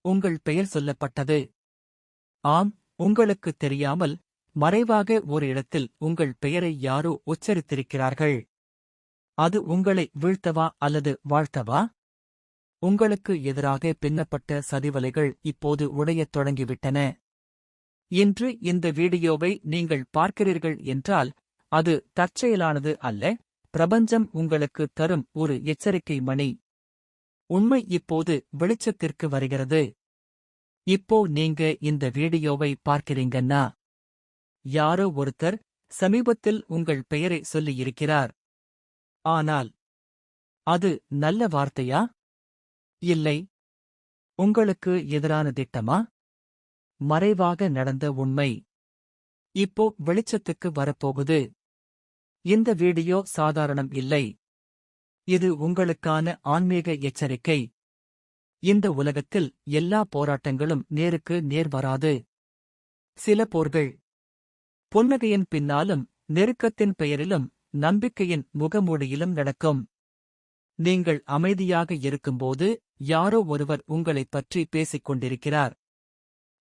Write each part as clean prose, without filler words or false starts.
உங்கள் பெயர் சொல்லப்பட்டது. ஆம், உங்களுக்குத் தெரியாமல் மறைவாக ஒரு இடத்தில் உங்கள் பெயரை யாரோ உச்சரித்திருக்கிறார்கள். அது உங்களை வீழ்த்தவா அல்லது வாழ்த்தவா? உங்களுக்கு எதிராக பின்னப்பட்ட சதிவலைகள் இப்போது உடையத் தொடங்கிவிட்டன. இன்று இந்த வீடியோவை நீங்கள் பார்க்கிறீர்கள் என்றால் அது தற்செயலானது அல்ல, பிரபஞ்சம் உங்களுக்கு தரும் ஒரு எச்சரிக்கை மணி. உண்மை இப்போது வெளிச்சத்திற்கு வருகிறது. இப்போ நீங்க இந்த வீடியோவை பார்க்கிறீங்கன்னா யாரோ ஒருத்தர் சமீபத்தில் உங்கள் பெயரை சொல்லியிருக்கிறார். ஆனால் அது நல்ல வார்த்தையா? இல்லை. உங்களுக்கு எதிரான திட்டமா? மறைவாக நடந்த உண்மை இப்போ வெளிச்சத்துக்கு வரப்போகுது. இந்த வீடியோ சாதாரணம் இல்லை. இது உங்களுக்கான ஆன்மீக எச்சரிக்கை. இந்த உலகத்தில் எல்லா போராட்டங்களும் நேருக்கு நேர் வராது. சில போர்கள் புன்னகையின் பின்னாலும் நெருக்கத்தின் பெயரிலும் நம்பிக்கையின் முகமூடியிலும் நடக்கும். நீங்கள் அமைதியாக இருக்கும்போது யாரோ ஒருவர் உங்களைப் பற்றி பேசிக் கொண்டிருக்கிறார்.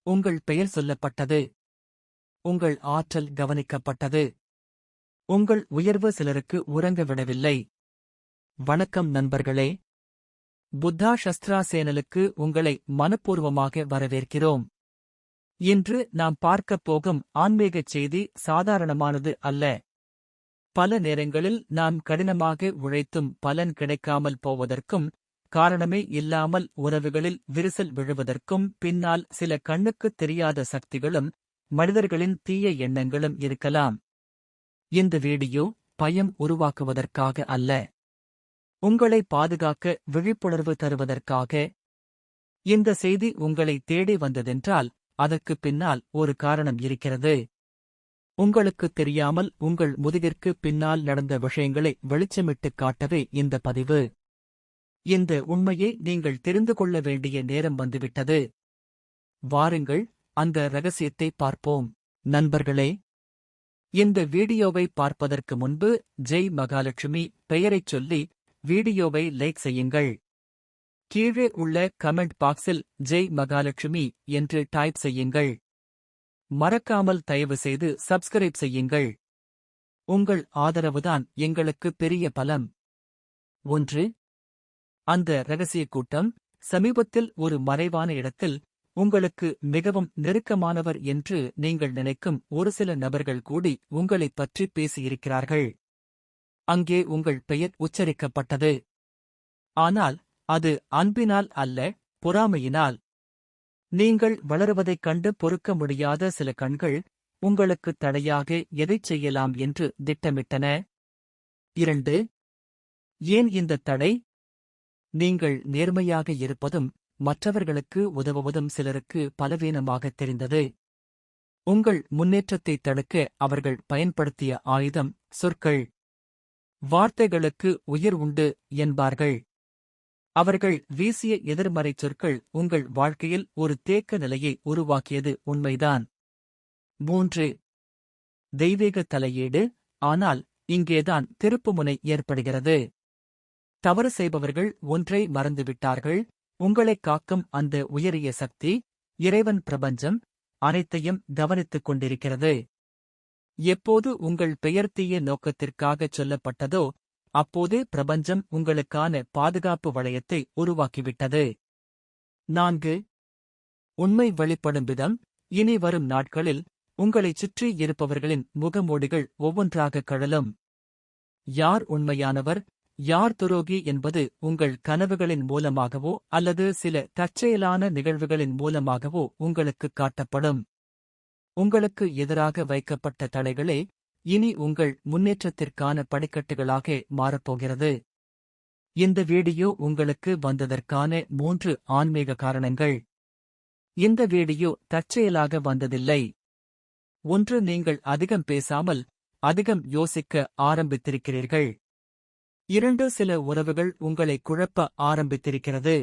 உங்கள் பெயர் சொல்லப்பட்டது. உங்கள் ஆற்றல் கவனிக்கப்பட்டது. உங்கள் உயர்வு சிலருக்கு உறங்க விடவில்லை. வணக்கம் நண்பர்களே. புத்தா சஸ்திரா சேனலுக்கு உங்களை மனப்பூர்வமாக வரவேற்கிறோம். இன்று நாம் பார்க்கப் போகும் ஆன்மீகச் செய்தி சாதாரணமானது அல்ல. பல நேரங்களில் நாம் கடினமாக உழைத்தும் பலன் கிடைக்காமல் போவதற்கும், காரணமே இல்லாமல் உறவுகளில் விரிசல் விழுவதற்கும் பின்னால் சில கண்ணுக்குத் தெரியாத சக்திகளும் மனிதர்களின் தீய எண்ணங்களும் இருக்கலாம். இந்த வீடியோ பயம் உருவாக்குவதற்காக அல்ல, உங்களை பாதுகாக்க விழிப்புணர்வு தருவதற்காக. இந்த செய்தி உங்களை தேடி வந்ததென்றால் அதற்குப் பின்னால் ஒரு காரணம் இருக்கிறது. உங்களுக்குத் தெரியாமல் உங்கள் முதுகிற்கு பின்னால் நடந்த விஷயங்களை வெளிச்சமிட்டுக் காட்டவே இந்த பதிவு. இந்த உண்மையை நீங்கள் தெரிந்து கொள்ள வேண்டிய நேரம் வந்துவிட்டது. வாருங்கள், அந்த ரகசியத்தை பார்ப்போம். நண்பர்களே, இந்த வீடியோவை பார்ப்பதற்கு முன்பு ஜெய் மகாலட்சுமி பெயரைச் சொல்லி வீடியோவை லைக் செய்யுங்கள். கீழே உள்ள கமெண்ட் பாக்ஸில் ஜெய் மகாலட்சுமி என்று டைப் செய்யுங்கள். மறக்காமல் தயவு செய்து சப்ஸ்கிரைப் செய்யுங்கள். உங்கள் ஆதரவுதான் எங்களுக்கு பெரிய பலம். 1. அந்த ரகசிய கூட்டம். சமீபத்தில் ஒரு மறைவான இடத்தில் உங்களுக்கு மிகவும் நெருக்கமானவர் என்று நீங்கள் நினைக்கும் ஒரு சில நபர்கள் கூடி உங்களைப் பற்றி பேசியிருக்கிறார்கள். அங்கே உங்கள் பெயர் உச்சரிக்கப்பட்டது. ஆனால் அது அன்பினால் அல்ல, பொறாமையினால். நீங்கள் வளருவதைக் கண்டு பொறுக்க முடியாத சில கண்கள் உங்களுக்குத் தடையாக எதைச் செய்யலாம் என்று திட்டமிட்டன. 2. ஏன் இந்த தடை? நீங்கள் நேர்மையாக இருப்பதும் மற்றவர்களுக்கு உதவுவதும் சிலருக்கு பலவீனமாகத் தெரிந்தது. உங்கள் முன்னேற்றத்தைத் தடுக்க அவர்கள் பயன்படுத்திய ஆயுதம் சொற்கள். வார்த்தைகளுக்கு உயிர் உண்டு என்பார்கள். அவர்கள் வீசிய எதிர்மறைச் சொற்கள் உங்கள் வாழ்க்கையில் ஒரு தேக்க நிலையை உருவாக்கியது உண்மைதான். 3. தெய்வீக தலையீடு. ஆனால் இங்கேதான் திருப்புமுனை ஏற்படுகிறது. தவறு செய்பவர்கள் ஒன்றை மறந்துவிட்டார்கள். உங்களைக் காக்கும் அந்த உயரிய சக்தி, இறைவன், பிரபஞ்சம் அனைத்தையும் கவனித்துக் கொண்டிருக்கிறது. எப்போது உங்கள் பெயர் தீய நோக்கத்திற்காகச் சொல்லப்பட்டதோ அப்போதே பிரபஞ்சம் உங்களுக்கான பாதுகாப்பு வளையத்தை உருவாக்கிவிட்டது. 4. உண்மை வெளிப்படும் விதம். இனி வரும் நாட்களில் உங்களைச் சுற்றி இருப்பவர்களின் முகமூடிகள் ஒவ்வொன்றாக கழலும். யார் உண்மையானவர், யார் துரோகி என்பது உங்கள் கனவுகளின் மூலமாகவோ அல்லது சில தற்செயலான நிகழ்வுகளின் மூலமாகவோ உங்களுக்குக் காட்டப்படும். உங்களுக்கு எதிராக வைக்கப்பட்ட தடைகளே இனி உங்கள் முன்னேற்றத்திற்கான படிக்கட்டுகளாக மாறப்போகிறது. இந்த வீடியோ உங்களுக்கு வந்ததற்கான 3 ஆன்மீக காரணங்கள். இந்த வீடியோ தற்செயலாக வந்ததில்லை. 1. நீங்கள் அதிகம் பேசாமல் அதிகம் யோசிக்க ஆரம்பித்திருக்கிறீர்கள். 2. சில உறவுகள் உங்களை குழப்ப ஆரம்பித்திருக்கிறது.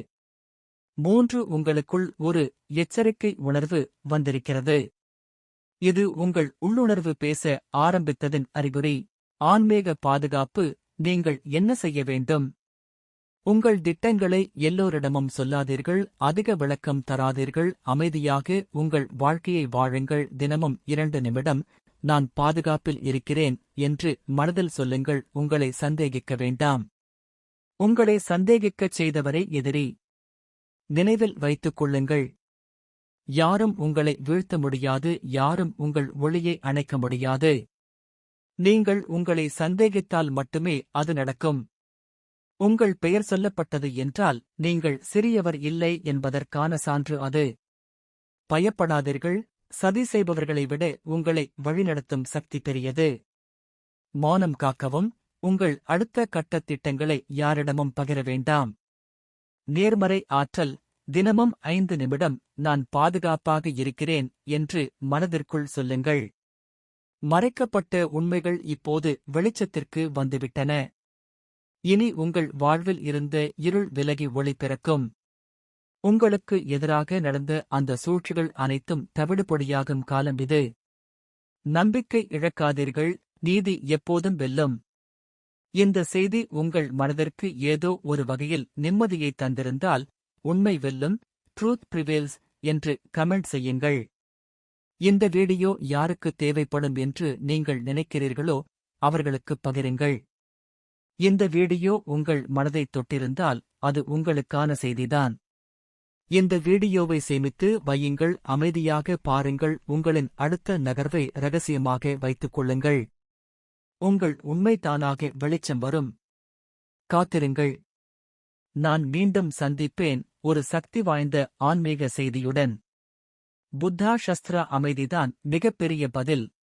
3. உங்களுக்குள் ஒரு எச்சரிக்கை உணர்வு வந்திருக்கிறது. இது உங்கள் உள்ளுணர்வு பேச ஆரம்பித்ததின் அறிகுறி. ஆன்மீக பாதுகாப்பு. நீங்கள் என்ன செய்ய வேண்டும்? உங்கள் திட்டங்களை எல்லோரிடமும் சொல்லாதீர்கள், அதிக விளக்கம் தராதீர்கள், அமைதியாக உங்கள் வாழ்க்கையை வாழுங்கள். தினமும் 2 நிமிடம், நான் பாதுகாப்பில் இருக்கிறேன் என்று மனதில் சொல்லுங்கள். உங்களை சந்தேகிக்க வேண்டாம். உங்களை சந்தேகிக்கச் செய்தவரே எதிரி. நினைவில் வைத்துக் கொள்ளுங்கள். யாரும் உங்களை வீழ்த்த முடியாது, யாரும் உங்கள் ஒளியை அணைக்க முடியாது. நீங்கள் உங்களை சந்தேகித்தால் மட்டுமே அது நடக்கும். உங்கள் பெயர் சொல்லப்பட்டது என்றால் நீங்கள் சிறியவர் இல்லை என்பதற்கான சான்று அது. பயப்படாதீர்கள், சதி செய்பவர்களை விட உங்களை வழிநடத்தும் சக்தி பெரியது. மௌனம் காக்கவும், உங்கள் அடுத்த கட்ட திட்டங்களை யாரிடமும் பகிர வேண்டாம். நேர்மறை ஆற்றல், தினமும் 5 நிமிடம், நான் பாதுகாப்பாக இருக்கிறேன் என்று மனதிற்குள் சொல்லுங்கள். மறைக்கப்பட்ட உண்மைகள் இப்போது வெளிச்சத்திற்கு வந்துவிட்டன. இனி உங்கள் வாழ்வில் இருந்த இருள் விலகி ஒளி பிறக்கும். உங்களுக்கு எதிராக நடந்த அந்த சூழ்ச்சிகள் அனைத்தும் தவிடுபொடியாகும் காலம் இது. நம்பிக்கை இழக்காதீர்கள், நீதி எப்போதும் வெல்லும். இந்த செய்தி உங்கள் மனதிற்கு ஏதோ ஒரு வகையில் நிம்மதியை தந்திருந்தால், உண்மை வெல்லும், ட்ரூத் பிரிவேல்ஸ் என்று கமெண்ட் செய்யுங்கள். இந்த வீடியோ யாருக்கு தேவைப்படும் என்று நீங்கள் நினைக்கிறீர்களோ அவர்களுக்கு பகிருங்கள். இந்த வீடியோ உங்கள் மனதைத் தொட்டிருந்தால் அது உங்களுக்கான செய்திதான். இந்த வீடியோவை சேமித்து வையுங்கள், அமைதியாக பாருங்கள், உங்களின் அடுத்த நகர்வை ரகசியமாக வைத்துக் கொள்ளுங்கள். உங்கள் உண்மை தானாக வெளிச்சம் வரும். காத்திருங்கள். நான் மீண்டும் சந்திப்பேன், ஒரு சக்தி வாய்ந்த ஆன்மீக செய்தியுடன். புத்தா சஸ்திரா அமைதிதான் மிகப்பெரிய பதில்.